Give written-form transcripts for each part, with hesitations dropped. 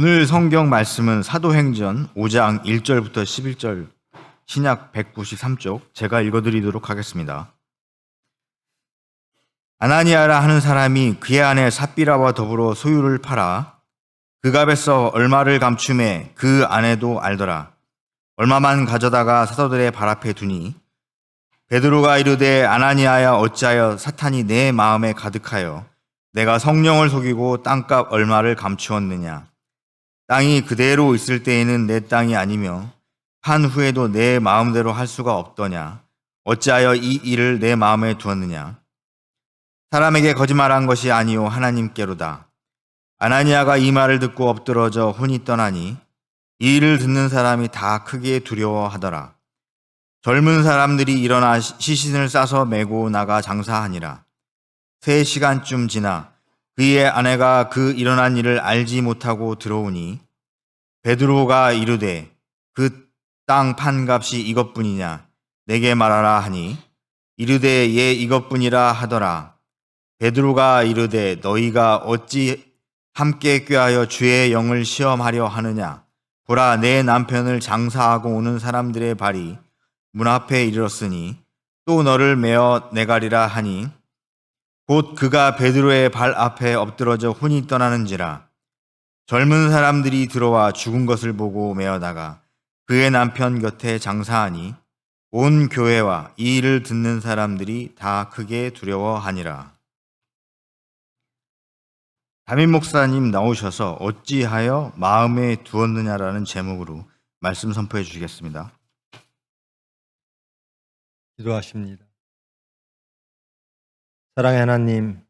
오늘 성경 말씀은 사도행전 5장 1절부터 11절 신약 193쪽 제가 읽어드리도록 하겠습니다. 아나니아라 하는 사람이 그의 아내 삽비라와 더불어 소유를 팔아 그 값에서 얼마를 감춤해 그 아내도 알더라. 얼마만 가져다가 사도들의 발 앞에 두니 베드로가 이르되 아나니아야 어찌하여 사탄이 내 마음에 가득하여 내가 성령을 속이고 땅값 얼마를 감추었느냐. 땅이 그대로 있을 때에는 내 땅이 아니며 판 후에도 내 마음대로 할 수가 없더냐. 어찌하여 이 일을 내 마음에 두었느냐. 사람에게 거짓말한 것이 아니요 하나님께로다. 아나니아가 이 말을 듣고 엎드러져 혼이 떠나니 이 일을 듣는 사람이 다 크게 두려워하더라. 젊은 사람들이 일어나 시신을 싸서 메고 나가 장사하니라. 3시간쯤 지나 그의 아내가 그 일어난 일을 알지 못하고 들어오니 베드로가 이르되 그 땅 판값이 이것뿐이냐 내게 말하라 하니 이르되 예 이것뿐이라 하더라. 베드로가 이르되 너희가 어찌 함께 꾀하여 주의 영을 시험하려 하느냐. 보라 내 남편을 장사하고 오는 사람들의 발이 문 앞에 이르렀으니 또 너를 메어 내가리라 하니 곧 그가 베드로의 발 앞에 엎드러져 혼이 떠나는지라. 젊은 사람들이 들어와 죽은 것을 보고 메어다가 그의 남편 곁에 장사하니 온 교회와 이 일을 듣는 사람들이 다 크게 두려워하니라. 담임 목사님 나오셔서 어찌하여 마음에 두었느냐라는 제목으로 말씀 선포해 주시겠습니다. 기도하십니다. 사랑의 하나님,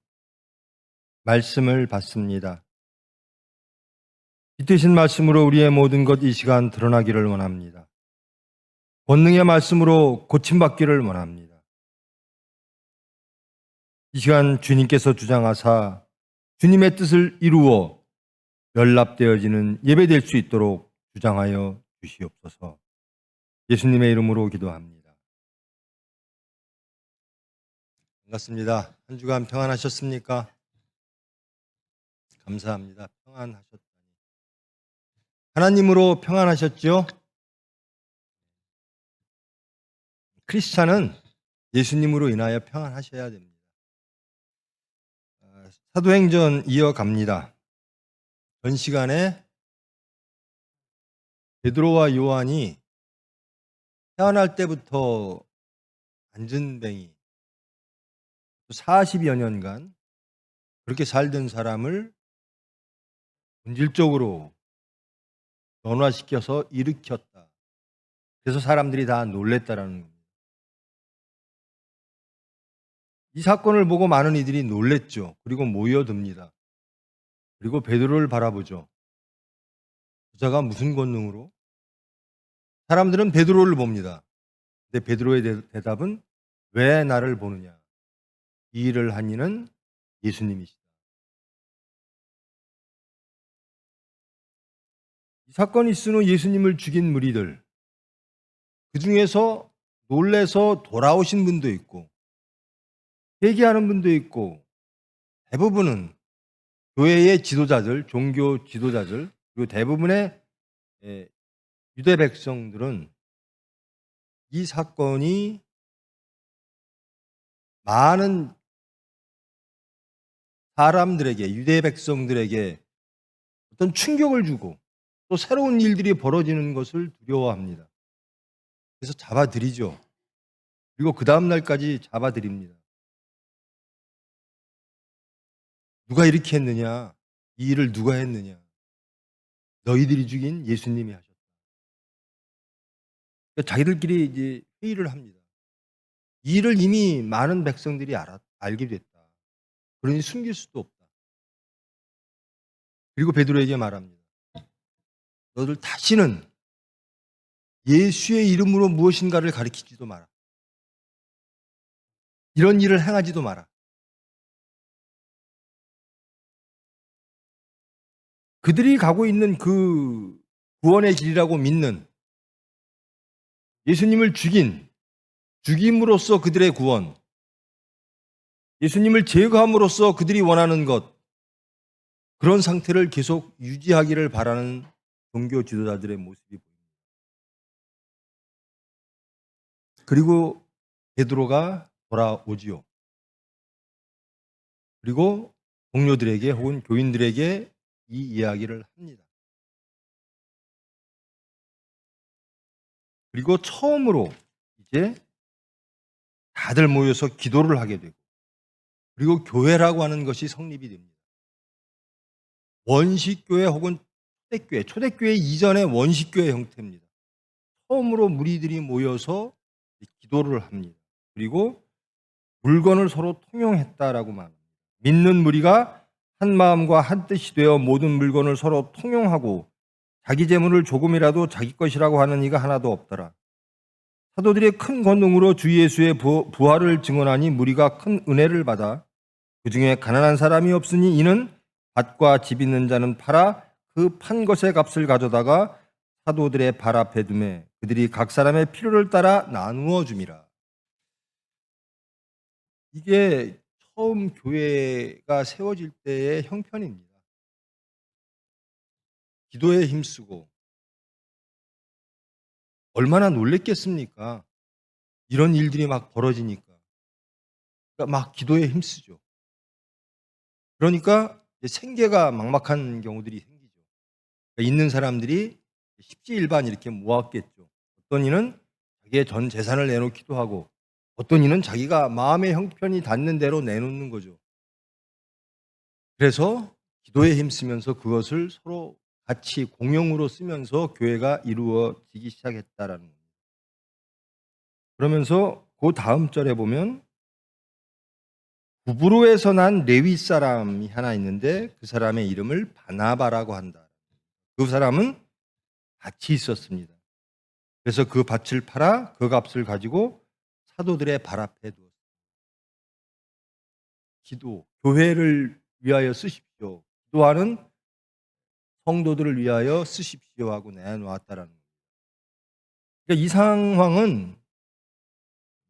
말씀을 받습니다. 빛되신 말씀으로 우리의 모든 것 이 시간 드러나기를 원합니다. 권능의 말씀으로 고침받기를 원합니다. 이 시간 주님께서 주장하사 주님의 뜻을 이루어 연락되어지는 예배될 수 있도록 주장하여 주시옵소서. 예수님의 이름으로 기도합니다. 반갑습니다. 한 주간 평안하셨습니까? 감사합니다. 평안하셨다니. 하나님으로 평안하셨죠? 크리스찬은 예수님으로 인하여 평안하셔야 됩니다. 사도행전 이어갑니다. 전 시간에 베드로와 요한이 태어날 때부터 안전뱅이 40여 년간 그렇게 살던 사람을 본질적으로 변화시켜서 일으켰다. 그래서 사람들이 다 놀랬다라는 겁니다. 이 사건을 보고 많은 이들이 놀랬죠. 그리고 모여듭니다. 그리고 베드로를 바라보죠. 그자가 무슨 권능으로? 사람들은 베드로를 봅니다. 근데 베드로의 대답은 왜 나를 보느냐? 이 일을 한 이는 예수님이시다. 이 사건이 있은 후 예수님을 죽인 무리들, 그 중에서 놀래서 돌아오신 분도 있고 회개하는 분도 있고 대부분은 교회의 지도자들, 종교 지도자들, 그리고 대부분의 유대 백성들은 이 사건이 많은 사람들에게, 유대 백성들에게 어떤 충격을 주고 또 새로운 일들이 벌어지는 것을 두려워합니다. 그래서 잡아들이죠. 그리고 그 다음 날까지 잡아들입니다. 누가 이렇게 했느냐? 이 일을 누가 했느냐? 너희들이 죽인 예수님이 하셨다. 그러니까 자기들끼리 이제 회의를 합니다. 이 일을 이미 많은 백성들이 알게 됐다. 그러니 숨길 수도 없다. 그리고 베드로에게 말합니다. 너들 다시는 예수의 이름으로 무엇인가를 가리키지도 마라. 이런 일을 행하지도 마라. 그들이 가고 있는 그 구원의 길이라고 믿는 예수님을 죽임으로써 그들의 구원, 예수님을 제거함으로써 그들이 원하는 것, 그런 상태를 계속 유지하기를 바라는 종교 지도자들의 모습이 보입니다. 그리고 베드로가 돌아오지요. 그리고 동료들에게 혹은 교인들에게 이 이야기를 합니다. 그리고 처음으로 이제 다들 모여서 기도를 하게 되고, 그리고 교회라고 하는 것이 성립이 됩니다. 원식교회 혹은 초대교회 이전의 원식교회 형태입니다. 처음으로 무리들이 모여서 기도를 합니다. 그리고 물건을 서로 통용했다라고 말합니다. 믿는 무리가 한 마음과 한 뜻이 되어 모든 물건을 서로 통용하고 자기 재물을 조금이라도 자기 것이라고 하는 이가 하나도 없더라. 사도들의 큰 권능으로 주 예수의 부활을 증언하니 무리가 큰 은혜를 받아 그 중에 가난한 사람이 없으니 이는 밭과 집 있는 자는 팔아 그 판 것의 값을 가져다가 사도들의 발 앞에 두매 그들이 각 사람의 필요를 따라 나누어 줌이라. 이게 처음 교회가 세워질 때의 형편입니다. 기도에 힘쓰고 얼마나 놀랬겠습니까? 이런 일들이 막 벌어지니까. 그러니까 막 기도에 힘쓰죠. 그러니까 생계가 막막한 경우들이 생기죠. 그러니까 있는 사람들이 십지일반 이렇게 모았겠죠. 어떤 이는 자기의 전 재산을 내놓기도 하고 어떤 이는 자기가 마음의 형편이 닿는 대로 내놓는 거죠. 그래서 기도에 힘쓰면서 그것을 서로 같이 공용으로 쓰면서 교회가 이루어지기 시작했다라는 겁니다. 그러면서 그 다음 절에 보면 구브로에서 난 레위 사람이 하나 있는데 그 사람의 이름을 바나바라고 한다. 그 사람은 밭이 있었습니다. 그래서 그 밭을 팔아 그 값을 가지고 사도들의 발 앞에 두었습니다. 기도, 교회를 위하여 쓰십시오. 기도하는 성도들을 위하여 쓰십시오 하고 내놓았다라는 겁니다. 그러니까 이 상황은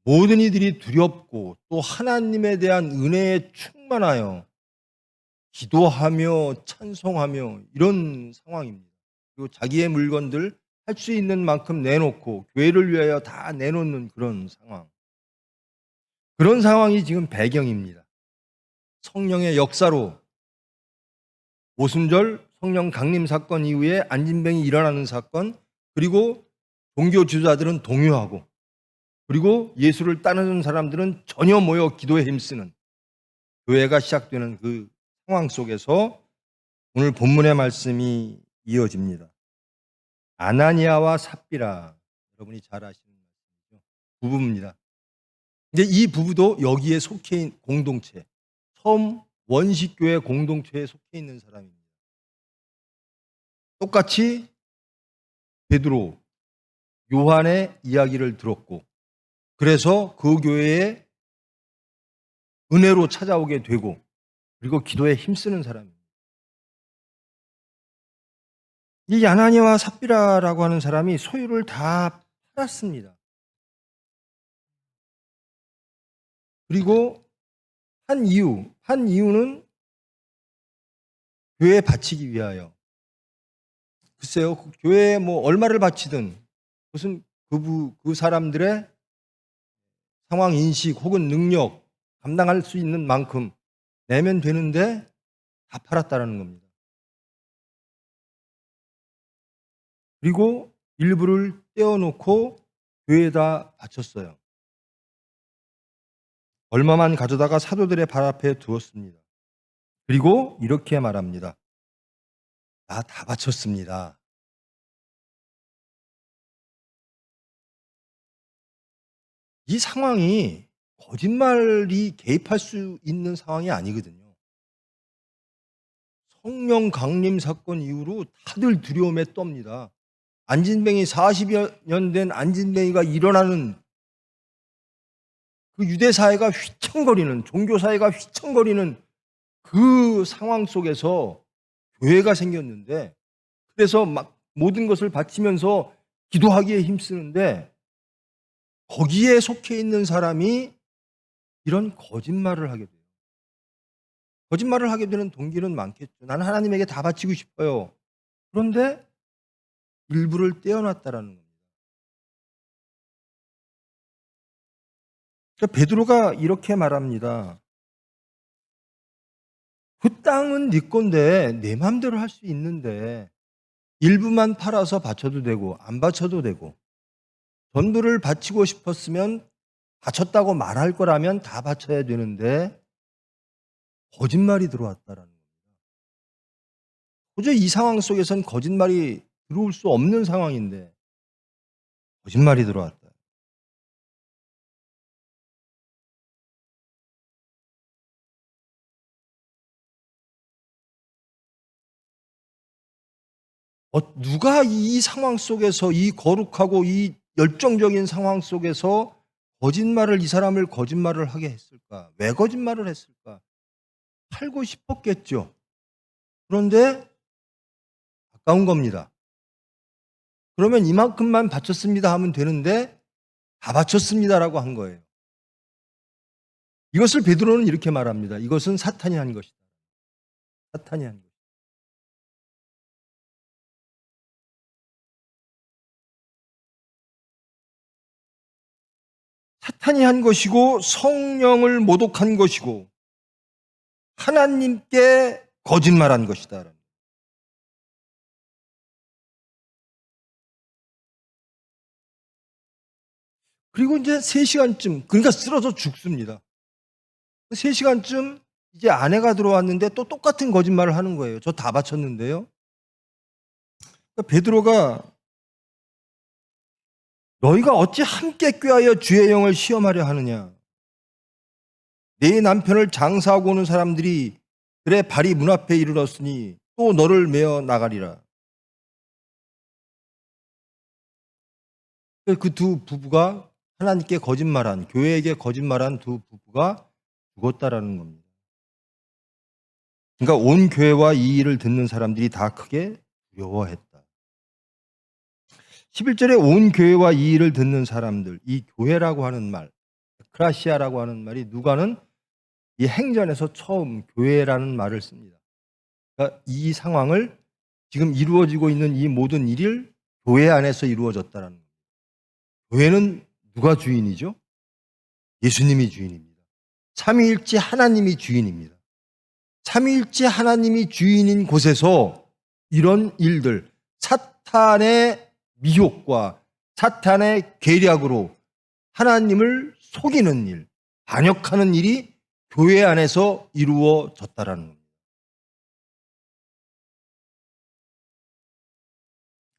모든 이들이 두렵고 또 하나님에 대한 은혜에 충만하여 기도하며 찬송하며 이런 상황입니다. 그리고 자기의 물건들 할 수 있는 만큼 내놓고 교회를 위하여 다 내놓는 그런 상황. 그런 상황이 지금 배경입니다. 성령의 역사로 오순절 성령 강림 사건 이후에 안진병이 일어나는 사건, 그리고 종교 지도자들은 동요하고, 그리고 예수를 따르는 사람들은 전혀 모여 기도에 힘쓰는 교회가 시작되는 그 상황 속에서 오늘 본문의 말씀이 이어집니다. 아나니아와 삽비라, 여러분이 잘 아시는 말씀이죠. 부부입니다. 근데 이 부부도 여기에 속해 있는 공동체, 처음 원식교회 공동체에 속해 있는 사람입니다. 똑같이 베드로, 요한의 이야기를 들었고, 그래서 그 교회에 은혜로 찾아오게 되고, 그리고 기도에 힘쓰는 사람입니다. 이 아나니아와 삽비라라고 하는 사람이 소유를 다 팔았습니다. 그리고 판 이유는 교회에 바치기 위하여. 글쎄요, 그 교회에 뭐 얼마를 바치든 무슨 그 사람들의 상황 인식 혹은 능력 감당할 수 있는 만큼 내면 되는데 다 팔았다라는 겁니다. 그리고 일부를 떼어놓고 교회에다 바쳤어요. 얼마만 가져다가 사도들의 발 앞에 두었습니다. 그리고 이렇게 말합니다. 나 다 바쳤습니다. 이 상황이 거짓말이 개입할 수 있는 상황이 아니거든요. 성령 강림 사건 이후로 다들 두려움에 떱니다. 안진뱅이 40여 년 된 안진뱅이가 일어나는 그 유대 사회가 휘청거리는, 종교 사회가 휘청거리는 그 상황 속에서 교회가 생겼는데, 그래서 막 모든 것을 바치면서 기도하기에 힘쓰는데 거기에 속해 있는 사람이 이런 거짓말을 하게 돼요. 거짓말을 하게 되는 동기는 많겠죠. 나는 하나님에게 다 바치고 싶어요. 그런데 일부를 떼어놨다라는 겁니다. 그러니까 베드로가 이렇게 말합니다. 그 땅은 네 건데 내 마음대로 할 수 있는데 일부만 팔아서 바쳐도 되고 안 바쳐도 되고 전부를 바치고 싶었으면 바쳤다고 말할 거라면 다 바쳐야 되는데 거짓말이 들어왔다라는 겁니다. 도저히 이 상황 속에선 거짓말이 들어올 수 없는 상황인데 거짓말이 들어왔다. 누가 이 상황 속에서 이 거룩하고 이 열정적인 상황 속에서 이 사람을 거짓말을 하게 했을까? 왜 거짓말을 했을까? 팔고 싶었겠죠. 그런데 아까운 겁니다. 그러면 이만큼만 바쳤습니다 하면 되는데 다 바쳤습니다라고 한 거예요. 이것을 베드로는 이렇게 말합니다. 이것은 사탄이 한 것이다. 사탄이 한 것. 사탄이 한 것이고 성령을 모독한 것이고 하나님께 거짓말한 것이다. 그리고 이제 3시간쯤 그러니까 쓰러져 죽습니다. 3시간쯤 이제 아내가 들어왔는데 또 똑같은 거짓말을 하는 거예요. 저 다 바쳤는데요. 그러니까 베드로가 너희가 어찌 함께 꾀하여 주의 영을 시험하려 하느냐. 내 남편을 장사하고 오는 사람들이 그래 발이 문 앞에 이르렀으니 또 너를 메어 나가리라. 그 두 부부가 하나님께 거짓말한 교회에게 거짓말한 두 부부가 죽었다라는 겁니다. 그러니까 온 교회와 이 일을 듣는 사람들이 다 크게 두려워했다. 11절에 온 교회와 이 일을 듣는 사람들, 이 교회라고 하는 말, 크라시아라고 하는 말이 누가는 이 행전에서 처음 교회라는 말을 씁니다. 그러니까 이 상황을 지금 이루어지고 있는 이 모든 일을 교회 안에서 이루어졌다는 겁니다. 교회는 누가 주인이죠? 예수님이 주인입니다. 삼위일체 하나님이 주인입니다. 삼위일체 하나님이 주인인 곳에서 이런 일들, 사탄의 미혹과 사탄의 계략으로 하나님을 속이는 일, 반역하는 일이 교회 안에서 이루어졌다라는 겁니다.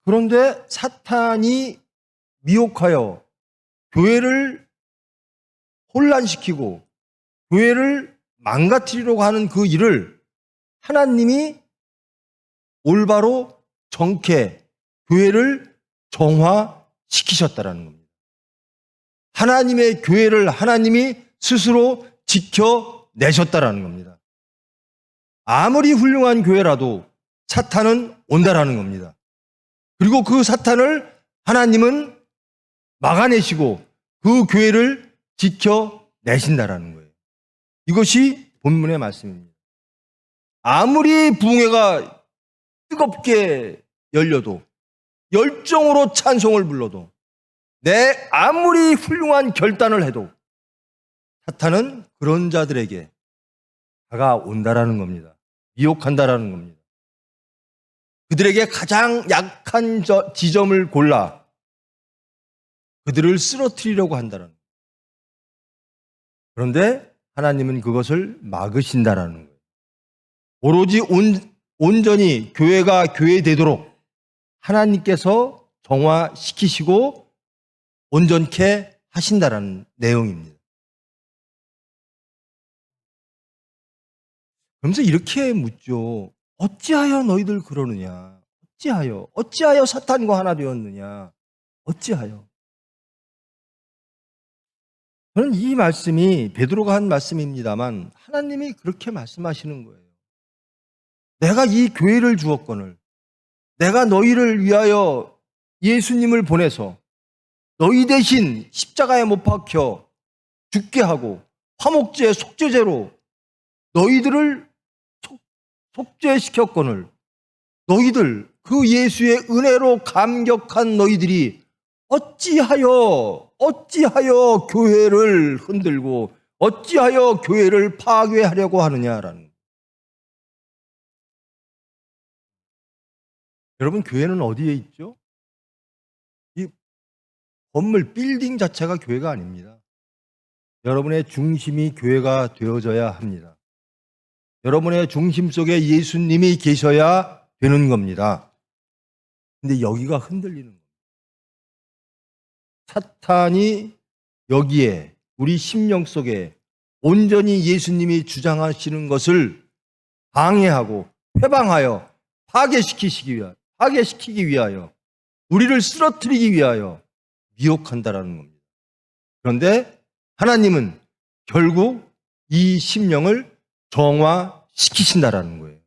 그런데 사탄이 미혹하여 교회를 혼란시키고 교회를 망가뜨리려고 하는 그 일을 하나님이 올바로 정케 교회를 정화시키셨다라는 겁니다. 하나님의 교회를 하나님이 스스로 지켜내셨다라는 겁니다. 아무리 훌륭한 교회라도 사탄은 온다라는 겁니다. 그리고 그 사탄을 하나님은 막아내시고 그 교회를 지켜내신다라는 거예요. 이것이 본문의 말씀입니다. 아무리 부흥회가 뜨겁게 열려도 열정으로 찬송을 불러도 내 아무리 훌륭한 결단을 해도 사탄은 그런 자들에게 다가온다라는 겁니다. 미혹한다라는 겁니다. 그들에게 가장 약한 지점을 골라 그들을 쓰러뜨리려고 한다는 거예요. 그런데 하나님은 그것을 막으신다라는 거예요. 오로지 온전히 교회가 교회되도록 하나님께서 정화시키시고 온전케 하신다라는 내용입니다. 그러면서 이렇게 묻죠. 어찌하여 너희들 그러느냐? 어찌하여 사탄과 하나 되었느냐? 어찌하여? 저는 이 말씀이 베드로가 한 말씀입니다만 하나님이 그렇게 말씀하시는 거예요. 내가 이 교회를 주었거늘 내가 너희를 위하여 예수님을 보내서 너희 대신 십자가에 못 박혀 죽게 하고 화목제 속죄제로 너희들을 속죄시켰거늘 너희들 그 예수의 은혜로 감격한 너희들이 어찌하여 교회를 흔들고 어찌하여 교회를 파괴하려고 하느냐라는 거예요. 여러분, 교회는 어디에 있죠? 이 건물 빌딩 자체가 교회가 아닙니다. 여러분의 중심이 교회가 되어져야 합니다. 여러분의 중심 속에 예수님이 계셔야 되는 겁니다. 근데 여기가 흔들리는 겁니다. 사탄이 여기에 우리 심령 속에 온전히 예수님이 주장하시는 것을 방해하고 회방하여 파괴시키기 위하여 우리를 쓰러뜨리기 위하여 미혹한다라는 겁니다. 그런데 하나님은 결국 이 심령을 정화시키신다라는 거예요.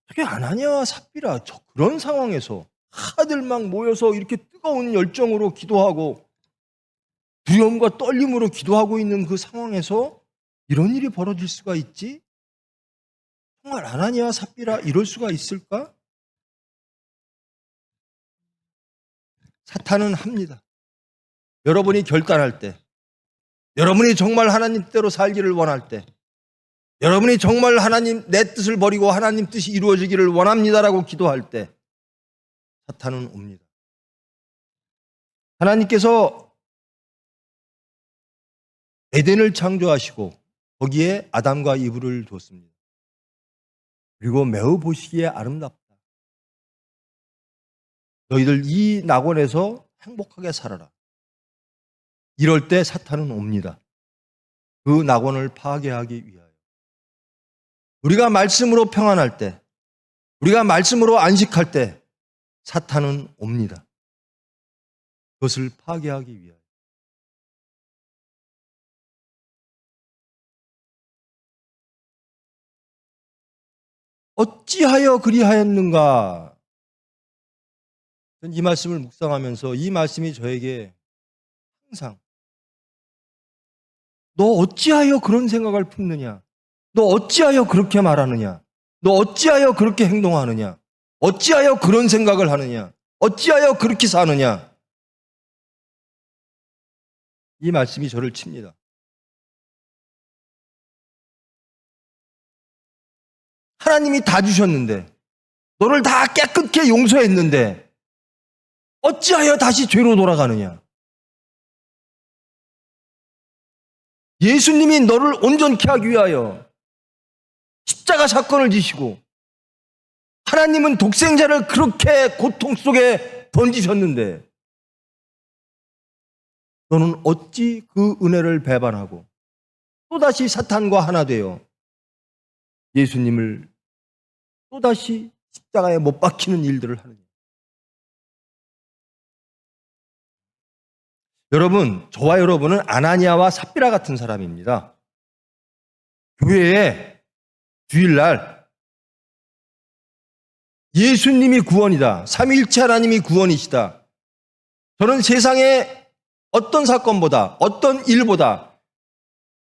어떻게 아나니아와 삽비라 그런 상황에서 하들 막 모여서 이렇게 뜨거운 열정으로 기도하고 두려움과 떨림으로 기도하고 있는 그 상황에서 이런 일이 벌어질 수가 있지? 정말 아나니아와 삽비라 이럴 수가 있을까? 사탄은 합니다. 여러분이 결단할 때, 여러분이 정말 하나님 뜻대로 살기를 원할 때, 여러분이 정말 하나님 내 뜻을 버리고 하나님 뜻이 이루어지기를 원합니다라고 기도할 때 사탄은 옵니다. 하나님께서 에덴을 창조하시고 거기에 아담과 이브를 뒀습니다. 그리고 매우 보시기에 아름답다. 너희들 이 낙원에서 행복하게 살아라. 이럴 때 사탄은 옵니다. 그 낙원을 파괴하기 위하여. 우리가 말씀으로 평안할 때, 우리가 말씀으로 안식할 때 사탄은 옵니다. 그것을 파괴하기 위하여. 어찌하여 그리하였는가? 이 말씀을 묵상하면서 이 말씀이 저에게 항상 너 어찌하여 그런 생각을 품느냐? 너 어찌하여 그렇게 말하느냐? 너 어찌하여 그렇게 행동하느냐? 어찌하여 그런 생각을 하느냐? 어찌하여 그렇게 사느냐? 이 말씀이 저를 칩니다. 하나님이 다 주셨는데, 너를 다 깨끗게 용서했는데 어찌하여 다시 죄로 돌아가느냐? 예수님이 너를 온전케 하기 위하여 십자가 사건을 지시고 하나님은 독생자를 그렇게 고통 속에 던지셨는데 너는 어찌 그 은혜를 배반하고 또다시 사탄과 하나 되어 예수님을 또다시 십자가에 못 박히는 일들을 하느냐? 여러분, 저와 여러분은 아나니아와 삽비라 같은 사람입니다. 교회에 주일날 예수님이 구원이다. 삼위일체 하나님이 구원이시다. 저는 세상에 어떤 사건보다 어떤 일보다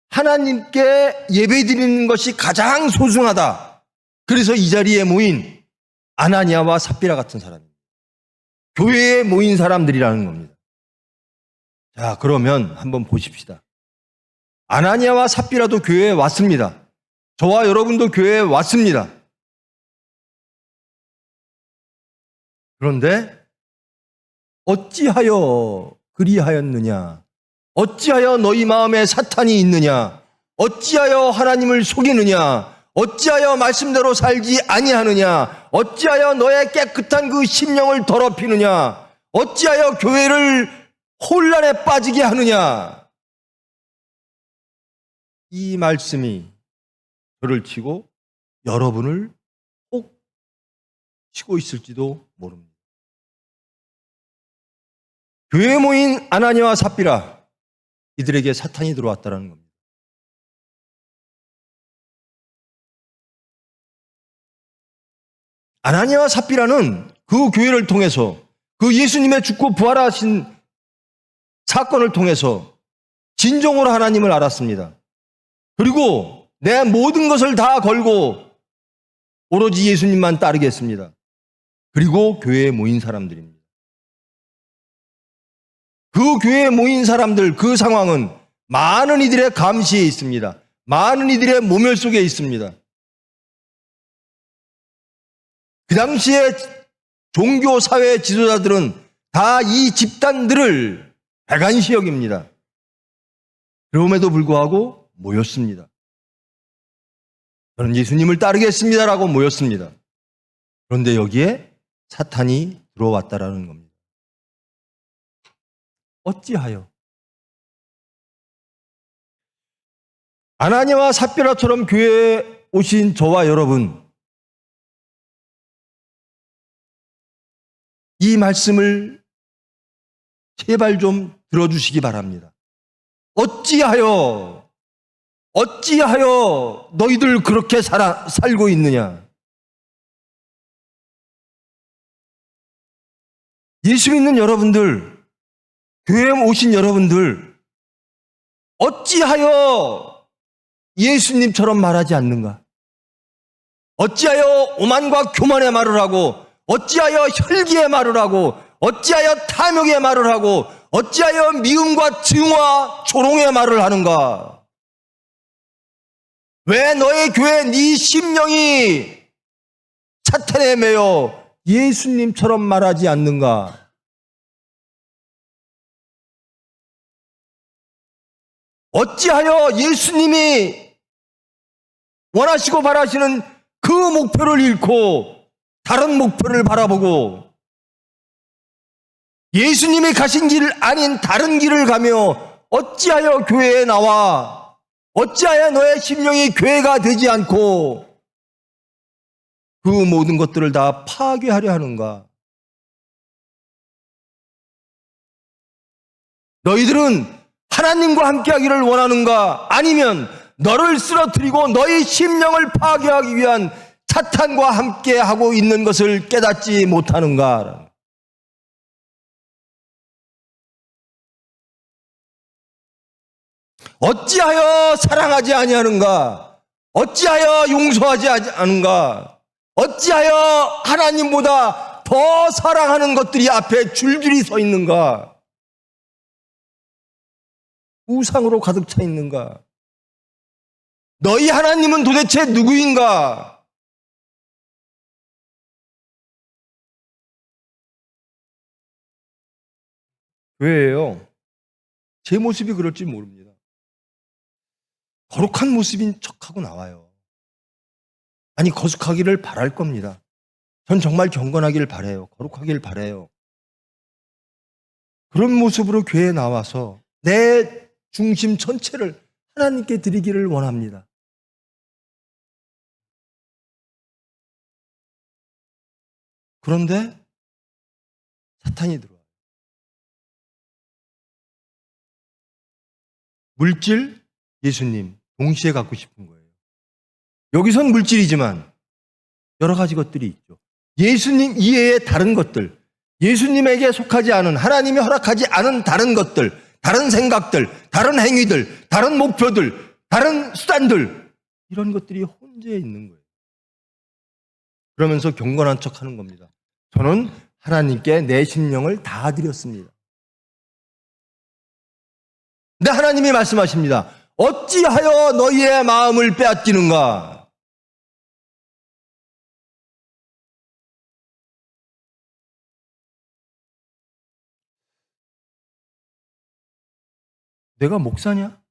하나님께 예배드리는 것이 가장 소중하다. 그래서 이 자리에 모인 아나니아와 삽비라 같은 사람입니다. 교회에 모인 사람들이라는 겁니다. 자, 그러면 한번 보십시다. 아나니아와 삽비라도 교회에 왔습니다. 저와 여러분도 교회에 왔습니다. 그런데 어찌하여 그리하였느냐? 어찌하여 너희 마음에 사탄이 있느냐? 어찌하여 하나님을 속이느냐? 어찌하여 말씀대로 살지 아니하느냐? 어찌하여 너의 깨끗한 그 심령을 더럽히느냐? 어찌하여 교회를 혼란에 빠지게 하느냐? 이 말씀이 저를 치고 여러분을 꼭 치고 있을지도 모릅니다. 교회에 모인 아나니아와 삽비라, 이들에게 사탄이 들어왔다는 겁니다. 아나니아와 삽비라는 그 교회를 통해서 그 예수님의 죽고 부활하신 사건을 통해서 진정으로 하나님을 알았습니다. 그리고 내 모든 것을 다 걸고 오로지 예수님만 따르겠습니다. 그리고 교회에 모인 사람들입니다. 그 교회에 모인 사람들, 그 상황은 많은 이들의 감시에 있습니다. 많은 이들의 모멸 속에 있습니다. 그 당시에 종교 사회 지도자들은 다 이 집단들을 배관시 여깁니다. 그럼에도 불구하고 모였습니다. 저는 예수님을 따르겠습니다라고 모였습니다. 그런데 여기에 사탄이 들어왔다라는 겁니다. 어찌하여? 아나니아와 삽비라처럼 교회에 오신 저와 여러분, 이 말씀을 제발 좀 들어주시기 바랍니다. 어찌하여 너희들 그렇게 살고 있느냐? 예수 믿는 여러분들, 교회에 오신 여러분들, 어찌하여 예수님처럼 말하지 않는가? 어찌하여 오만과 교만의 말을 하고, 어찌하여 혈기의 말을 하고, 어찌하여 탐욕의 말을 하고, 어찌하여 미움과 증오와 조롱의 말을 하는가? 왜 너의 교회 네 심령이 사탄에 매여 예수님처럼 말하지 않는가? 어찌하여 예수님이 원하시고 바라시는 그 목표를 잃고 다른 목표를 바라보고 예수님이 가신 길 아닌 다른 길을 가며 어찌하여 교회에 나와 어찌하여 너의 심령이 교회가 되지 않고 그 모든 것들을 다 파괴하려 하는가? 너희들은 하나님과 함께하기를 원하는가? 아니면 너를 쓰러뜨리고 너희 심령을 파괴하기 위한 사탄과 함께하고 있는 것을 깨닫지 못하는가? 어찌하여 사랑하지 아니하는가? 어찌하여 용서하지 않은가? 어찌하여 하나님보다 더 사랑하는 것들이 앞에 줄줄이 서 있는가? 우상으로 가득 차 있는가? 너희 하나님은 도대체 누구인가? 왜요? 제 모습이 그럴지 모릅니다. 거룩한 모습인 척하고 나와요. 아니, 거룩하기를 바랄 겁니다. 전 정말 경건하기를 바라요. 거룩하기를 바라요. 그런 모습으로 교회에 나와서 내 중심 전체를 하나님께 드리기를 원합니다. 그런데 사탄이 들어와요. 물질, 예수님 동시에 갖고 싶은 거예요. 여기선 물질이지만 여러 가지 것들이 있죠. 예수님 이외의 다른 것들, 예수님에게 속하지 않은, 하나님이 허락하지 않은 다른 것들, 다른 생각들, 다른 행위들, 다른 목표들, 다른 수단들, 이런 것들이 혼재해 있는 거예요. 그러면서 경건한 척하는 겁니다. 저는 하나님께 내 심령을 다 드렸습니다. 근데 하나님이 말씀하십니다. 어찌하여 너희의 마음을 빼앗기는가? 내가 목사냐?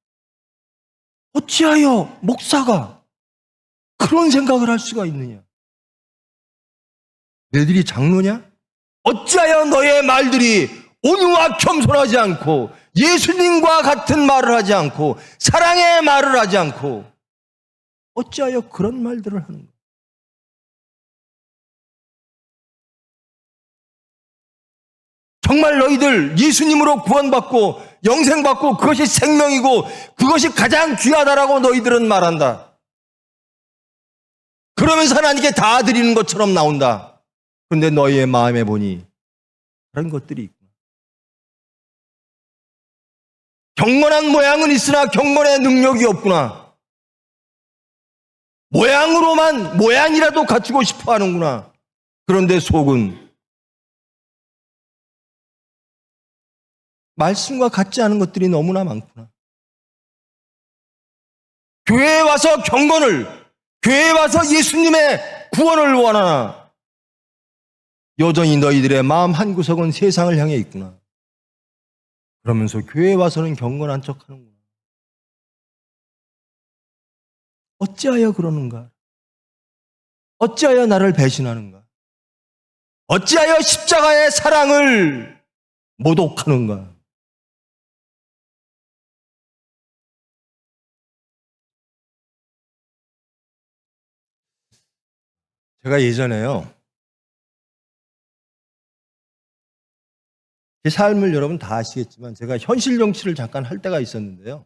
어찌하여 목사가 그런 생각을 할 수가 있느냐? 너희들이 장로냐? 어찌하여 너의 말들이 온유와 겸손하지 않고 예수님과 같은 말을 하지 않고 사랑의 말을 하지 않고 어찌하여 그런 말들을 하는가? 정말 너희들 예수님으로 구원받고 영생받고 그것이 생명이고 그것이 가장 귀하다라고 너희들은 말한다. 그러면서 하나님께 다 드리는 것처럼 나온다. 그런데 너희의 마음에 보니 다른 것들이 있구나. 경건한 모양은 있으나 경건의 능력이 없구나. 모양이라도 갖추고 싶어 하는구나. 그런데 속은 말씀과 같지 않은 것들이 너무나 많구나. 교회에 와서 경건을, 교회에 와서 예수님의 구원을 원하나 여전히 너희들의 마음 한구석은 세상을 향해 있구나. 그러면서 교회에 와서는 경건한 척하는구나. 어찌하여 그러는가? 어찌하여 나를 배신하는가? 어찌하여 십자가의 사랑을 모독하는가? 제가 예전에요, 제 삶을 여러분 다 아시겠지만 제가 현실 정치를 잠깐 할 때가 있었는데요.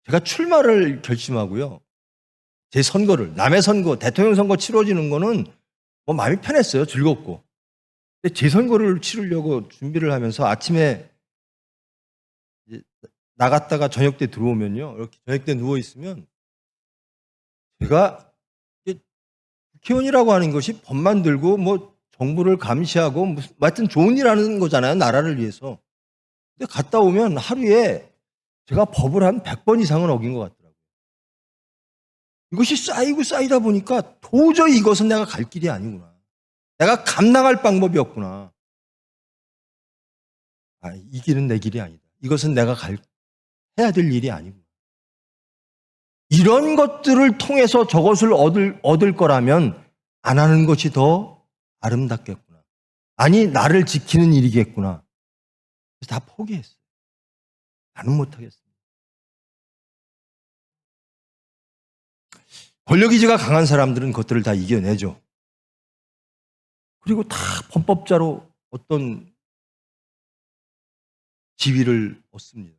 제가 출마를 결심하고요. 제 선거를, 남의 선거, 대통령 선거 치러지는 거는 뭐 마음이 편했어요. 즐겁고. 근데 제 선거를 치르려고 준비를 하면서 아침에 이제 나갔다가 저녁 때 들어오면요. 이렇게 저녁 때 누워있으면 제가 국회의원이라고 하는 것이 법 만들고 뭐 정부를 감시하고 무슨 하여튼 좋은 일 하는 거잖아요. 나라를 위해서. 근데 갔다 오면 하루에 제가 법을 한 100번 이상은 어긴 것 같더라고요. 이것이 쌓이고 쌓이다 보니까 도저히 이것은 내가 갈 길이 아니구나. 내가 감당할 방법이 없구나. 이 길은 내 길이 아니다. 이것은 내가 해야 될 일이 아니구나. 이런 것들을 통해서 저것을 얻을 거라면 안 하는 것이 더 아름답겠구나. 아니, 나를 지키는 일이겠구나. 그래서 다 포기했어요. 나는 못하겠습니다. 권력의지가 강한 사람들은 그것들을 다 이겨내죠. 그리고 다 범법자로 어떤 지위를 얻습니다.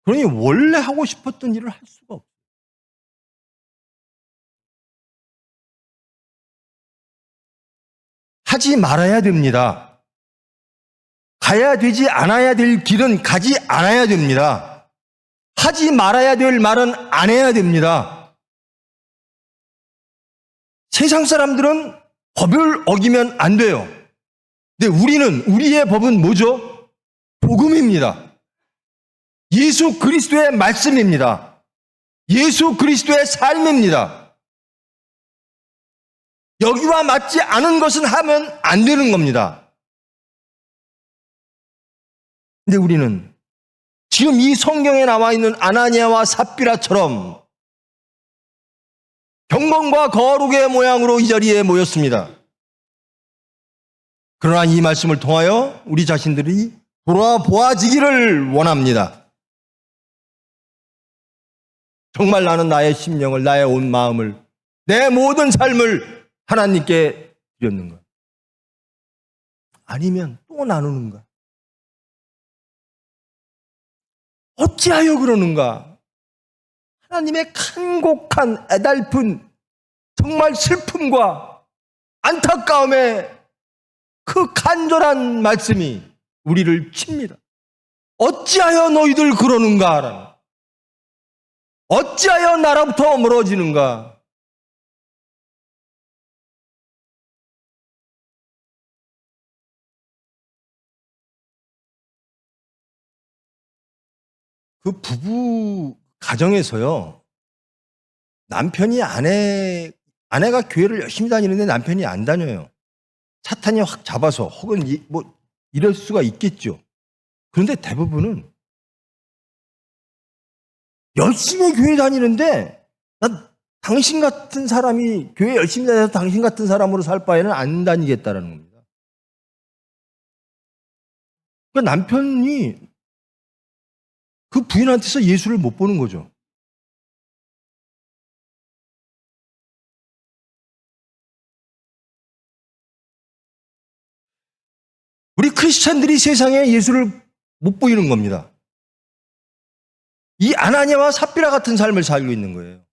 그러니 원래 하고 싶었던 일을 할 수가 없어요. 하지 말아야 됩니다. 가야 되지 않아야 될 길은 가지 않아야 됩니다. 하지 말아야 될 말은 안 해야 됩니다. 세상 사람들은 법을 어기면 안 돼요. 근데 우리의 법은 뭐죠? 복음입니다. 예수 그리스도의 말씀입니다. 예수 그리스도의 삶입니다. 여기와 맞지 않은 것은 하면 안 되는 겁니다. 근데 우리는 지금 이 성경에 나와 있는 아나니아와 삽비라처럼 경건과 거룩의 모양으로 이 자리에 모였습니다. 그러나 이 말씀을 통하여 우리 자신들이 돌아보아지기를 원합니다. 정말 나는 나의 심령을, 나의 온 마음을, 내 모든 삶을 하나님께 드렸는가? 아니면 또 나누는가? 어찌하여 그러는가? 하나님의 간곡한 애달픈 정말 슬픔과 안타까움의 그 간절한 말씀이 우리를 칩니다. 어찌하여 너희들 그러는가? 어찌하여 나로부터 멀어지는가? 그 부부 가정에서요, 남편이 아내가 교회를 열심히 다니는데 남편이 안 다녀요. 사탄이 확 잡아서 혹은 이럴 수가 있겠죠. 그런데 대부분은 열심히 교회 다니는데 난 당신 같은 사람이 교회 열심히 다녀서 당신 같은 사람으로 살 바에는 안 다니겠다라는 겁니다. 그러니까 남편이 그 부인한테서 예수를 못 보는 거죠. 우리 크리스찬들이 세상에 예수를 못 보이는 겁니다. 이 아나니아와 삽비라 같은 삶을 살고 있는 거예요.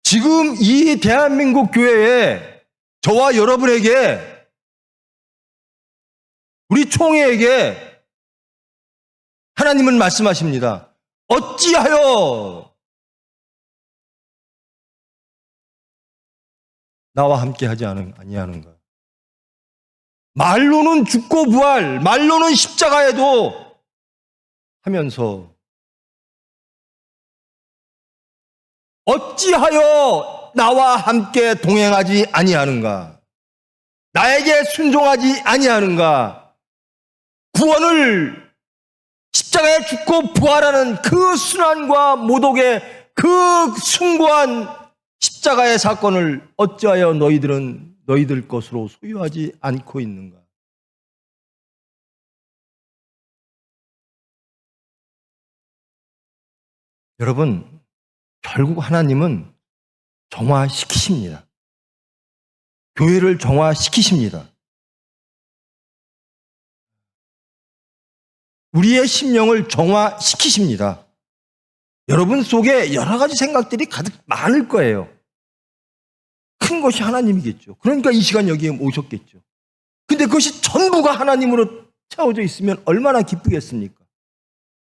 지금 이 대한민국 교회에 저와 여러분에게, 우리 총회에게 하나님은 말씀하십니다. 어찌하여 나와 함께 하지 아니하는가? 말로는 죽고 부활, 말로는 십자가에도 하면서 어찌하여 나와 함께 동행하지 아니하는가? 나에게 순종하지 아니하는가? 구원을 십자가에 죽고 부활하는 그 순환과 모독의 그 숭고한 십자가의 사건을 어찌하여 너희들 것으로 소유하지 않고 있는가? 여러분, 결국 하나님은 정화시키십니다. 교회를 정화시키십니다. 우리의 심령을 정화시키십니다. 여러분 속에 여러 가지 생각들이 가득 많을 거예요. 큰 것이 하나님이겠죠. 그러니까 이 시간 여기에 오셨겠죠. 근데 그것이 전부가 하나님으로 채워져 있으면 얼마나 기쁘겠습니까?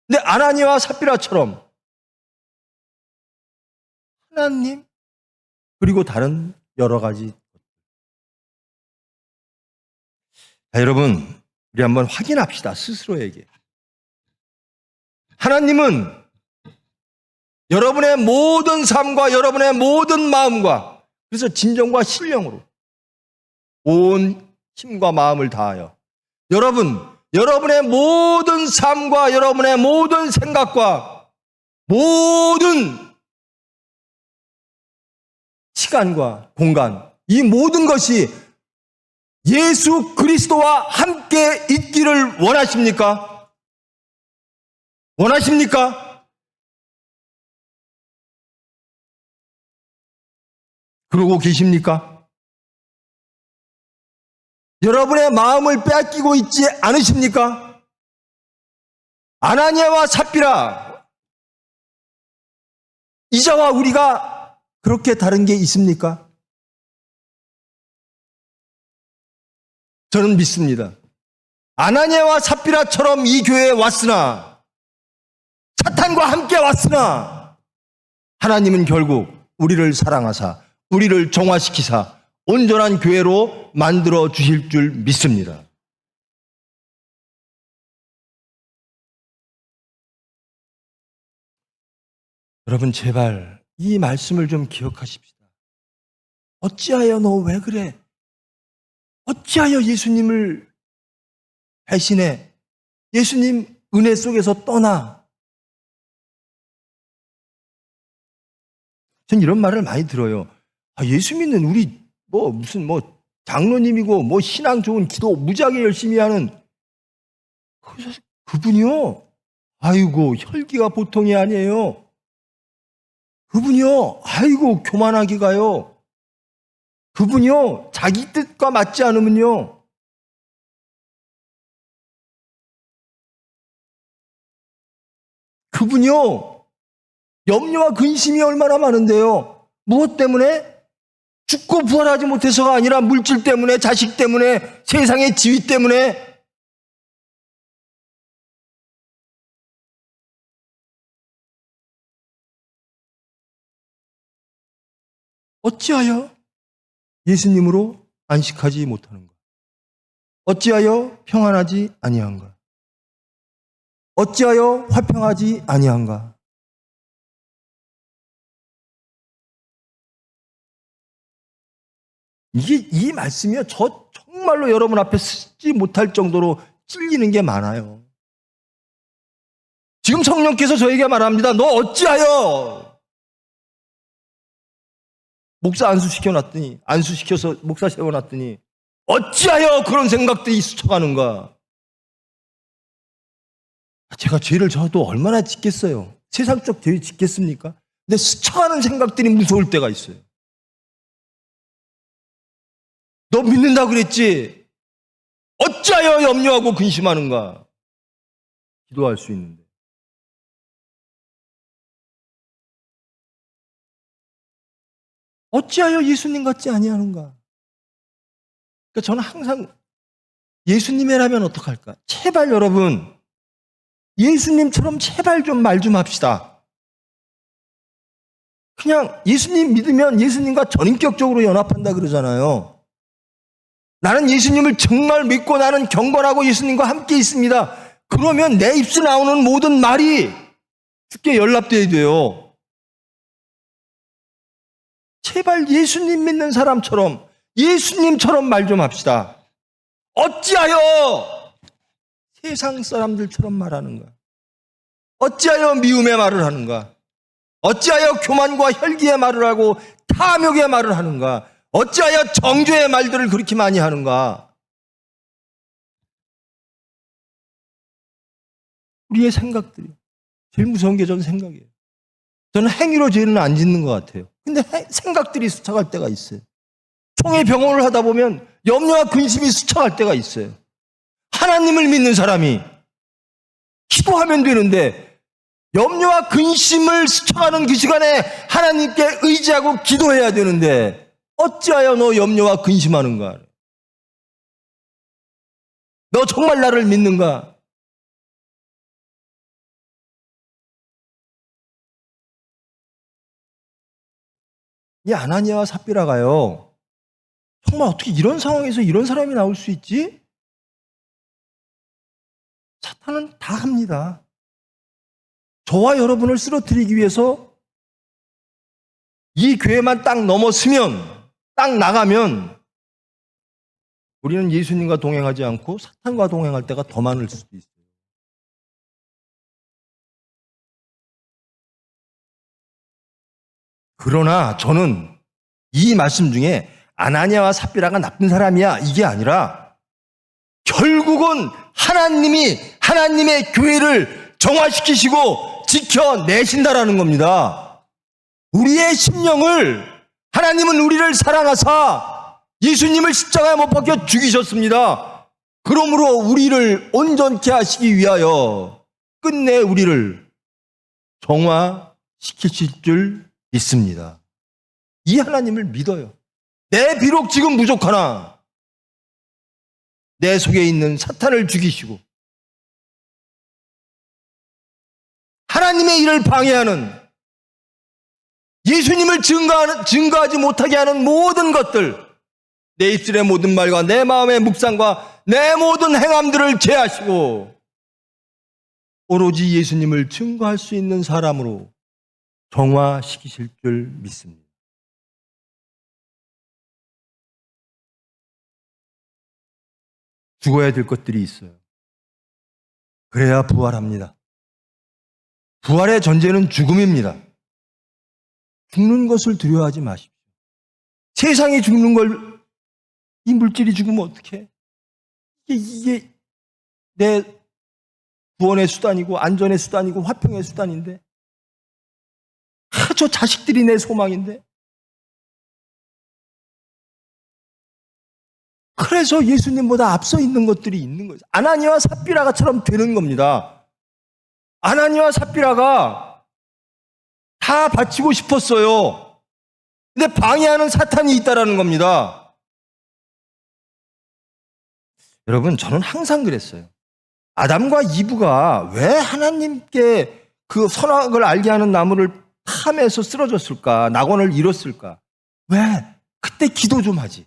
근데 아나니아와 삽비라처럼 하나님 그리고 다른 여러 가지. 자, 여러분, 우리 한번 확인합시다. 스스로에게. 하나님은 여러분의 모든 삶과 여러분의 모든 마음과, 그래서 진정과 신령으로 온 힘과 마음을 다하여 여러분의 모든 삶과 여러분의 모든 생각과 모든 시간과 공간, 이 모든 것이 예수 그리스도와 함께 있기를 원하십니까? 원하십니까? 그러고 계십니까? 여러분의 마음을 빼앗기고 있지 않으십니까? 아나니아와 삽비라, 이자와 우리가 그렇게 다른 게 있습니까? 저는 믿습니다. 아나니아와 삽비라처럼 이 교회에 왔으나, 사탄과 함께 왔으나, 하나님은 결국 우리를 사랑하사 우리를 정화시키사 온전한 교회로 만들어 주실 줄 믿습니다. 여러분, 제발 이 말씀을 좀 기억하십시다. 어찌하여 너 왜 그래? 어찌하여 예수님을 배신해? 예수님 은혜 속에서 떠나? 전 이런 말을 많이 들어요. 예수 믿는 우리 무슨 장로님이고 신앙 좋은 기도 무지하게 열심히 하는 그분이요. 아이고, 혈기가 보통이 아니에요. 그분이요. 아이고, 교만하기가요. 그분이요. 자기 뜻과 맞지 않으면요. 그분이요. 염려와 근심이 얼마나 많은데요. 무엇 때문에? 죽고 부활하지 못해서가 아니라 물질 때문에, 자식 때문에, 세상의 지위 때문에. 어찌하여 예수님으로 안식하지 못하는가? 어찌하여 평안하지 아니한가? 어찌하여 화평하지 아니한가? 이 말씀이요, 저 정말로 여러분 앞에 쓰지 못할 정도로 찔리는 게 많아요. 지금 성령께서 저에게 말합니다. 너 어찌하여 목사 안수시켜서 목사 세워놨더니 어찌하여 그런 생각들이 스쳐가는가? 제가 죄를 저도 얼마나 짓겠어요? 세상적 죄를 짓겠습니까? 근데 스쳐가는 생각들이 무서울 때가 있어요. 너 믿는다 그랬지? 어찌하여 염려하고 근심하는가? 기도할 수 있는데. 어찌하여 예수님 같지 아니하는가? 그러니까 저는 항상 예수님이라면 어떡할까? 제발 여러분, 예수님처럼 제발 좀 말 좀 합시다. 그냥 예수님 믿으면 예수님과 전인격적으로 연합한다 그러잖아요. 나는 예수님을 정말 믿고 나는 경건하고 예수님과 함께 있습니다. 그러면 내 입술 나오는 모든 말이 주께 연락돼야 돼요. 제발 예수님 믿는 사람처럼 예수님처럼 말 좀 합시다. 어찌하여 세상 사람들처럼 말하는가? 어찌하여 미움의 말을 하는가? 어찌하여 교만과 혈기의 말을 하고 탐욕의 말을 하는가? 어찌하여 정죄의 말들을 그렇게 많이 하는가? 우리의 생각들이 제일 무서운 게 저는 생각이에요. 저는 행위로 죄는 안 짓는 것 같아요. 근데 생각들이 스쳐갈 때가 있어요. 총의 병원을 하다 보면 염려와 근심이 스쳐갈 때가 있어요. 하나님을 믿는 사람이 기도하면 되는데 염려와 근심을 스쳐가는 그 시간에 하나님께 의지하고 기도해야 되는데 어찌하여 너 염려와 근심하는가? 너 정말 나를 믿는가? 이 아나니아와 삽비라가요. 정말 어떻게 이런 상황에서 이런 사람이 나올 수 있지? 사탄은 다 합니다. 저와 여러분을 쓰러뜨리기 위해서 이 교회만 딱 넘어서면, 딱 나가면 우리는 예수님과 동행하지 않고 사탄과 동행할 때가 더 많을 수도 있어요. 그러나 저는 이 말씀 중에 아나니아와 삽비라가 나쁜 사람이야 이게 아니라 결국은 하나님이 하나님의 교회를 정화시키시고 지켜내신다라는 겁니다. 우리의 심령을 하나님은 우리를 사랑하사 예수님을 십자가에 못 박혀 죽이셨습니다. 그러므로 우리를 온전케 하시기 위하여 끝내 우리를 정화시키실 줄 믿습니다. 이 하나님을 믿어요. 내 비록 지금 부족하나 내 속에 있는 사탄을 죽이시고 하나님의 일을 방해하는 예수님을 증거하지 못하게 하는 모든 것들, 내 입술의 모든 말과 내 마음의 묵상과 내 모든 행함들을 제하시고 오로지 예수님을 증거할 수 있는 사람으로 정화시키실 줄 믿습니다. 죽어야 될 것들이 있어요. 그래야 부활합니다. 부활의 전제는 죽음입니다. 죽는 것을 두려워하지 마십시오. 세상이 죽는 걸, 이 물질이 죽으면 어떡해? 이게 내 구원의 수단이고 안전의 수단이고 화평의 수단인데 저 자식들이 내 소망인데 그래서 예수님보다 앞서 있는 것들이 있는 거죠. 아나니아와 삽비라가처럼 되는 겁니다. 아나니아와 삽비라가 다 바치고 싶었어요. 근데 방해하는 사탄이 있다라는 겁니다. 여러분, 저는 항상 그랬어요. 아담과 이브가 왜 하나님께 그 선악을 알게 하는 나무를 탐해서 쓰러졌을까? 낙원을 잃었을까? 왜? 그때 기도 좀 하지.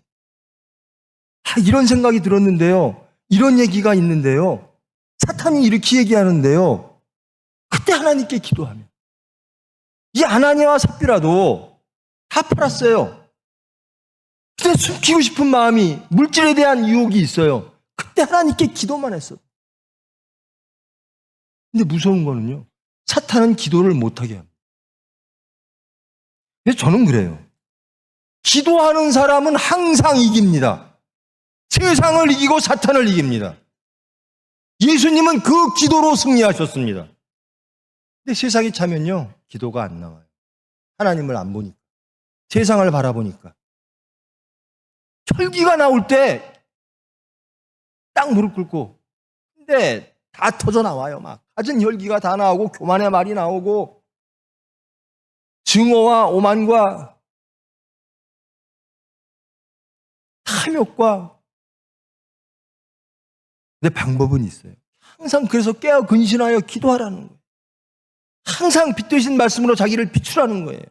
이런 생각이 들었는데요. 이런 얘기가 있는데요. 사탄이 이렇게 얘기하는데요. 그때 하나님께 기도하면. 이 아나니아와 삽비라도 다 팔았어요. 근데 숨기고 싶은 마음이 물질에 대한 유혹이 있어요. 그때 하나님께 기도만 했어. 근데 무서운 거는요. 사탄은 기도를 못하게 합니다. 근데 저는 그래요. 기도하는 사람은 항상 이깁니다. 세상을 이기고 사탄을 이깁니다. 예수님은 그 기도로 승리하셨습니다. 근데 세상이 차면요. 기도가 안 나와요. 하나님을 안 보니까. 세상을 바라보니까. 혈기가 나올 때 딱 무릎 꿇고 근데 다 터져 나와요. 막 가진 혈기가 다 나오고 교만의 말이 나오고 증오와 오만과 탐욕과 근데 방법은 있어요. 항상 그래서 깨어 근신하여 기도하라는 거예요. 항상 빛 되신 말씀으로 자기를 비추라는 거예요.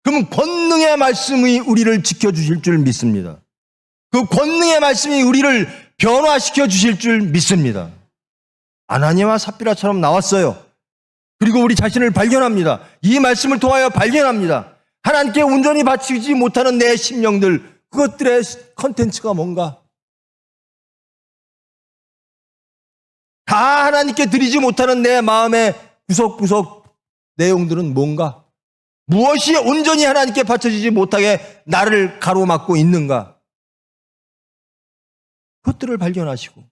그러면 권능의 말씀이 우리를 지켜주실 줄 믿습니다. 그 권능의 말씀이 우리를 변화시켜 주실 줄 믿습니다. 아나니아와 삽비라처럼 나왔어요. 그리고 우리 자신을 발견합니다. 이 말씀을 통하여 발견합니다. 하나님께 온전히 바치지 못하는 내 심령들, 그것들의 컨텐츠가 뭔가? 다 하나님께 드리지 못하는 내 마음의 구석구석 내용들은 뭔가? 무엇이 온전히 하나님께 바쳐지지 못하게 나를 가로막고 있는가? 그것들을 발견하시고.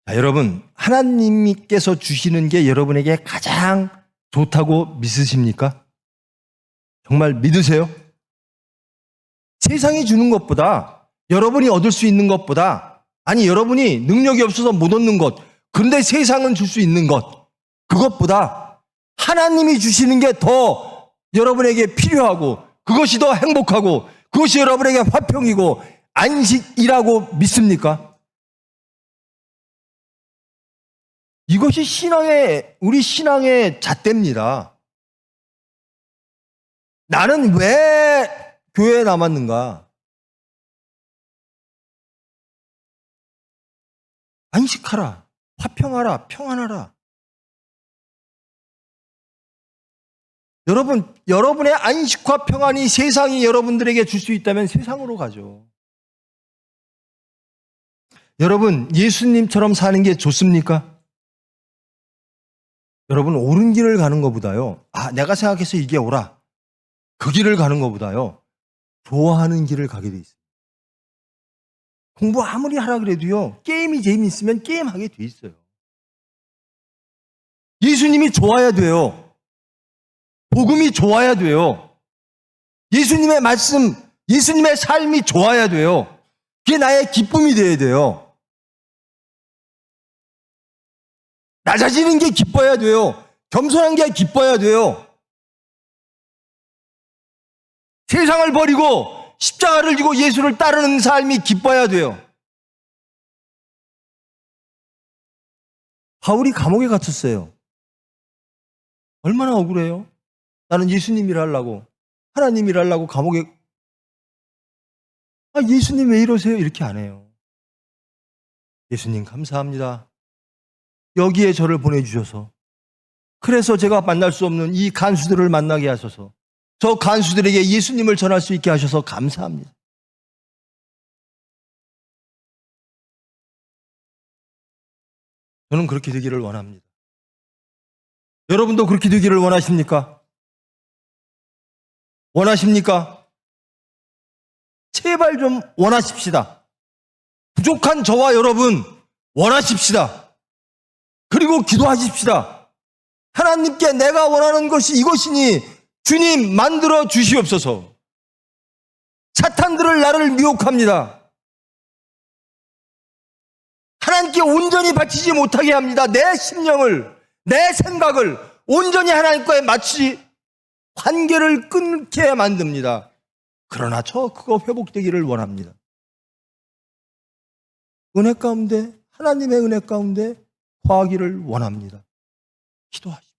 자, 여러분, 하나님께서 주시는 게 여러분에게 가장 좋다고 믿으십니까? 정말 믿으세요? 세상이 주는 것보다, 여러분이 얻을 수 있는 것보다, 아니 여러분이 능력이 없어서 못 얻는 것, 그런데 세상은 줄 수 있는 것, 그것보다 하나님이 주시는 게 더 여러분에게 필요하고, 그것이 더 행복하고, 그것이 여러분에게 화평이고 안식이라고 믿습니까? 이것이 우리 신앙의 잣대입니다. 나는 왜 교회에 남았는가? 안식하라, 화평하라, 평안하라. 여러분, 여러분의 안식과 평안이 세상이 여러분들에게 줄 수 있다면 세상으로 가죠. 여러분, 예수님처럼 사는 게 좋습니까? 여러분, 옳은 길을 가는 것보다요, 내가 생각해서 이게 옳아, 그 길을 가는 것보다요, 좋아하는 길을 가게 돼 있어요. 공부 아무리 하라 그래도요, 게임이 재미있으면 게임하게 돼 있어요. 예수님이 좋아야 돼요. 복음이 좋아야 돼요. 예수님의 말씀, 예수님의 삶이 좋아야 돼요. 그게 나의 기쁨이 돼야 돼요. 낮아지는 게 기뻐야 돼요. 겸손한 게 기뻐야 돼요. 세상을 버리고 십자가를 지고 예수를 따르는 삶이 기뻐야 돼요. 바울이 감옥에 갇혔어요. 얼마나 억울해요? 나는 예수님 일하려고, 하나님 일하려고 감옥에, 예수님 왜 이러세요? 이렇게 안 해요. 예수님 감사합니다. 여기에 저를 보내주셔서, 그래서 제가 만날 수 없는 이 간수들을 만나게 하셔서, 저 간수들에게 예수님을 전할 수 있게 하셔서 감사합니다. 저는 그렇게 되기를 원합니다. 여러분도 그렇게 되기를 원하십니까? 원하십니까? 제발 좀 원하십시다. 부족한 저와 여러분 원하십시다. 그리고 기도하십시다. 하나님께 내가 원하는 것이 이것이니 주님 만들어 주시옵소서. 사탄들을 나를 미혹합니다. 하나님께 온전히 바치지 못하게 합니다. 내 심령을, 내 생각을 온전히 하나님과의 관계를 끊게 만듭니다. 그러나 저 그거 회복되기를 원합니다. 은혜 가운데, 하나님의 은혜 가운데 거하기를 원합니다. 기도하십시오.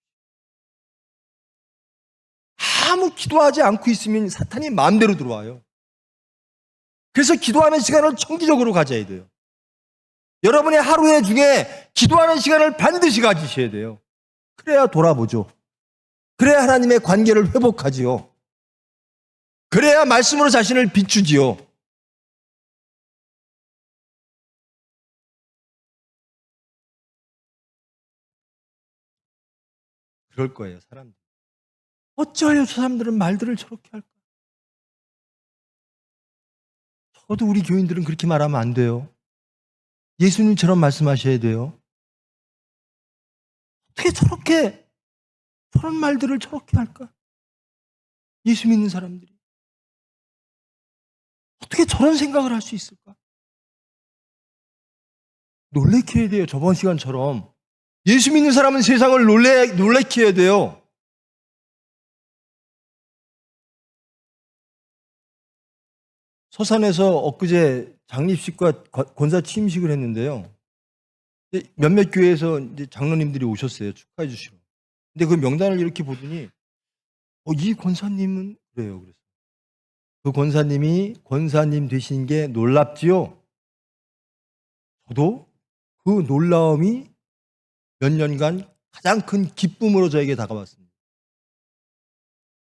아무 기도하지 않고 있으면 사탄이 마음대로 들어와요. 그래서 기도하는 시간을 정기적으로 가져야 돼요. 여러분의 하루의 중에 기도하는 시간을 반드시 가지셔야 돼요. 그래야 돌아보죠. 그래야 하나님의 관계를 회복하지요. 그래야 말씀으로 자신을 비추지요. 그럴 거예요, 사람들. 어찌하여 저 사람들은 말들을 저렇게 할까? 저도 우리 교인들은 그렇게 말하면 안 돼요. 예수님처럼 말씀하셔야 돼요. 어떻게 저런 말들을 저렇게 할까? 예수 믿는 사람들이. 어떻게 저런 생각을 할 수 있을까? 놀래켜 해야 돼요, 저번 시간처럼. 예수 믿는 사람은 세상을 놀래켜 해야 돼요. 서산에서 엊그제 장립식과 권사 취임식을 했는데요. 몇몇 교회에서 이제 장로님들이 오셨어요. 축하해 주시러. 근데 그 명단을 이렇게 보더니 이 권사님은 그래요. 그래서 그 권사님이 권사님 되신 게 놀랍지요. 저도 그 놀라움이 몇 년간 가장 큰 기쁨으로 저에게 다가왔습니다.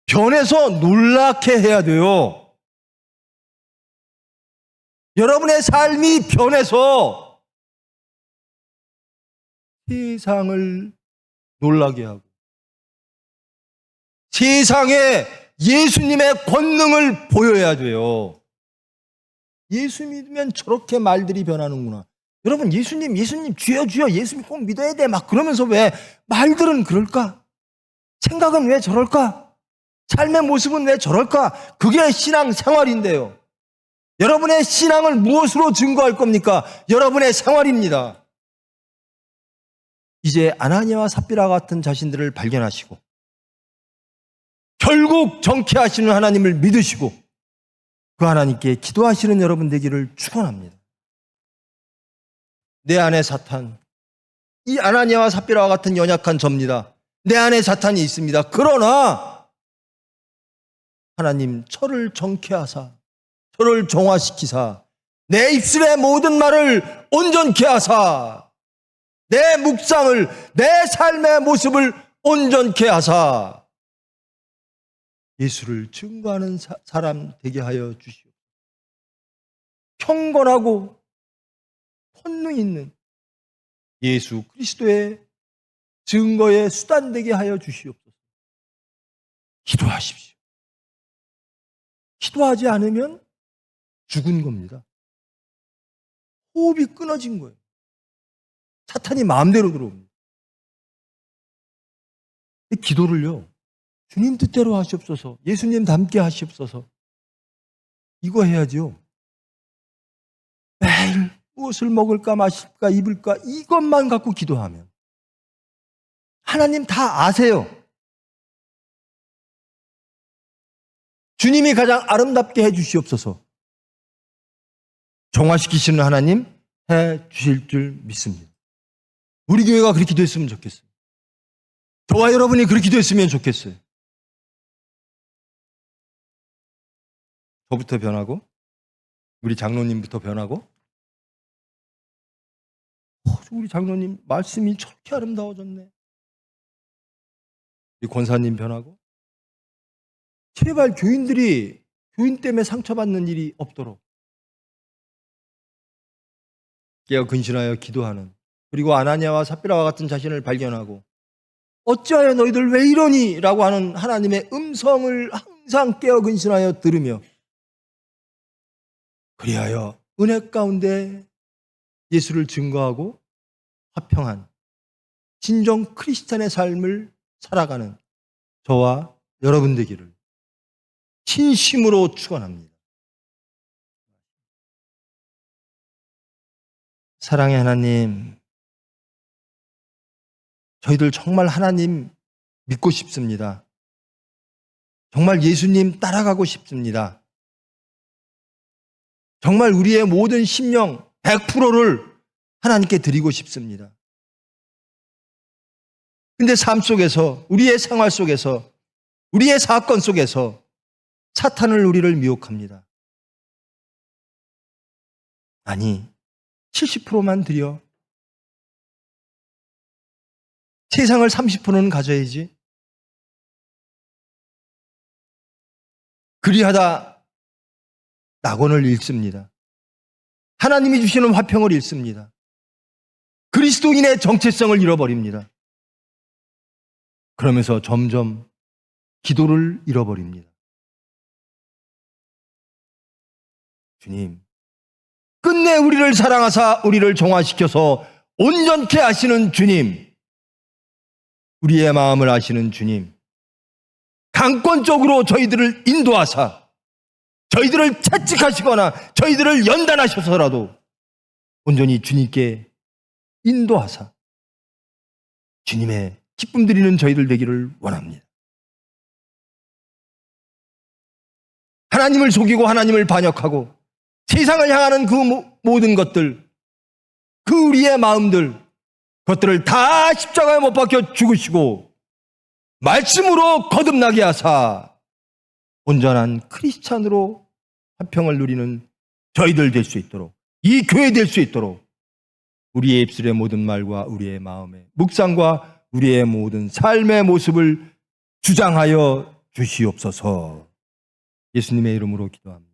변해서 놀랍게 해야 돼요. 여러분의 삶이 변해서 세상을 놀라게 하고 세상에 예수님의 권능을 보여야 돼요. 예수 믿으면 저렇게 말들이 변하는구나. 여러분, 예수님 주여 주여 예수님 꼭 믿어야 돼 막 그러면서 왜 말들은 그럴까? 생각은 왜 저럴까? 삶의 모습은 왜 저럴까? 그게 신앙 생활인데요. 여러분의 신앙을 무엇으로 증거할 겁니까? 여러분의 생활입니다. 이제 아나니아와 삽비라 같은 자신들을 발견하시고 결국 정케하시는 하나님을 믿으시고 그 하나님께 기도하시는 여러분 되기를 축원합니다. 내 안에 사탄, 이 아나니아와 삽비라와 같은 연약한 접니다. 내 안에 사탄이 있습니다. 그러나 하나님 저를 정케하사 저를 정화시키사 내 입술의 모든 말을 온전케 하사 내 묵상을 내 삶의 모습을 온전케 하사 예수를 증거하는 사람 되게 하여 주시오. 경건하고 권능 있는 예수 그리스도의 증거의 수단 되게 하여 주시옵소서. 기도하십시오. 기도하지 않으면 죽은 겁니다. 호흡이 끊어진 거예요. 사탄이 마음대로 들어옵니다. 기도를요, 주님 뜻대로 하시옵소서, 예수님 닮게 하시옵소서, 이거 해야죠. 매일 무엇을 먹을까 마실까 입을까 이것만 갖고 기도하면 하나님 다 아세요. 주님이 가장 아름답게 해 주시옵소서. 정화시키시는 하나님 해 주실 줄 믿습니다. 우리 교회가 그렇게 됐으면 좋겠어요. 저와 여러분이 그렇게 됐으면 좋겠어요. 저부터 변하고 우리 장로님부터 변하고 우리 장로님 말씀이 저렇게 아름다워졌네. 우리 권사님 변하고 제발 교인들이 교인 때문에 상처받는 일이 없도록 깨어 근신하여 기도하는, 그리고 아나니아와 삽비라와 같은 자신을 발견하고 어찌하여 너희들 왜 이러니? 라고 하는 하나님의 음성을 항상 깨어 근신하여 들으며 그리하여 은혜 가운데 예수를 증거하고 화평한 진정 크리스찬의 삶을 살아가는 저와 여러분 되기를 진심으로 축원합니다. 사랑의 하나님, 저희들 정말 하나님 믿고 싶습니다. 정말 예수님 따라가고 싶습니다. 정말 우리의 모든 심령 100%를 하나님께 드리고 싶습니다. 근데 삶 속에서, 우리의 생활 속에서, 우리의 사건 속에서 사탄을 우리를 미혹합니다. 아니, 70%만 드려. 세상을 30%는 가져야지. 그리하다 낙원을 잃습니다. 하나님이 주시는 화평을 잃습니다. 그리스도인의 정체성을 잃어버립니다. 그러면서 점점 기도를 잃어버립니다. 주님, 끝내 우리를 사랑하사 우리를 정화시켜서 온전케 하시는 주님, 우리의 마음을 아시는 주님, 강권적으로 저희들을 인도하사 저희들을 채찍하시거나 저희들을 연단하셔서라도 온전히 주님께 인도하사 주님의 기쁨 드리는 저희들 되기를 원합니다. 하나님을 속이고 하나님을 반역하고 세상을 향하는 그 모든 것들, 그 우리의 마음들, 그것들을 다 십자가에 못 박혀 죽으시고 말씀으로 거듭나게 하사 온전한 크리스찬으로 화평을 누리는 저희들 될 수 있도록, 이 교회 될 수 있도록 우리의 입술의 모든 말과 우리의 마음의 묵상과 우리의 모든 삶의 모습을 주장하여 주시옵소서. 예수님의 이름으로 기도합니다.